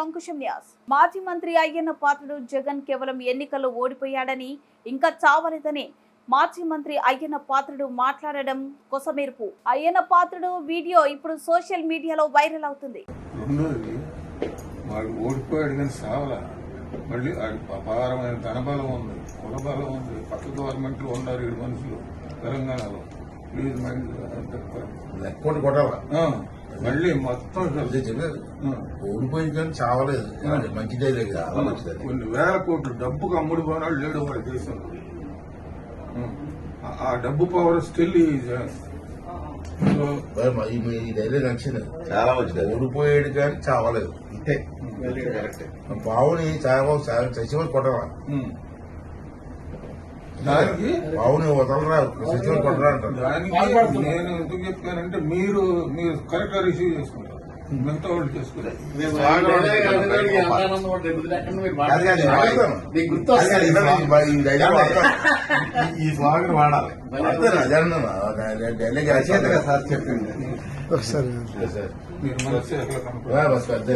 అంకుశం న్యాస్. మాజీ మంత్రి అయ్యన్న పాత్రుడు జగన్ కేవలం ఎన్నికల్లో ఓడిపోయాడని, ఇంకా చావలేదని మాజీ మంత్రి అయ్యన్న పాత్రుడు మాట్లాడడం కొసమెరుపు. అయ్యన్న పాత్రుడు వీడియో ఇప్పుడు సోషల్ మీడియాలో వైరల్ అవుతుంది. వాడు ఓడిపోయాడు కానీ సావలా. మళ్ళీ అపారమైన ధనబలం ఉంది, కులబలం ఉంది. పక్క గవర్నమెంట్ లో ఉన్నారు 7 మనుషులు తెలంగాణలో. ప్లీజ్ లెక్కోటి కొట్టాలా మళ్ళీ మొత్తం ఓడిపోయింది కానీ చావలేదు. మంచిదే లేదు, కొన్ని వేల కోట్లు డబ్బుకు అమ్ముడు పోనాడు లేడు వాడి దేశంలో. ఆ డబ్బు పవర్ స్టిల్ ఈ డైలాగ్ నచ్చింది, చాలా మంచిది. ఓడిపోయాడు కానీ చావలేదు అంతే. బావుని చచ్చిపోయి కొట్టరా, దానికి బావుని వదలరా, చచ్చిపోయి కొట్టరా అంటారు. దానికి నేను ఎందుకు చెప్పానంటే మీరు కరెక్ట్ గా రిసీవ్ చేసుకుంటారు, మిగతా వాళ్ళు చేసుకుంటారు. ఈ స్లాగన్ వాడాలి. డైలాగ్ సార్ చెప్పింది మీరు మనసు ఎట్లా కనపడాలి.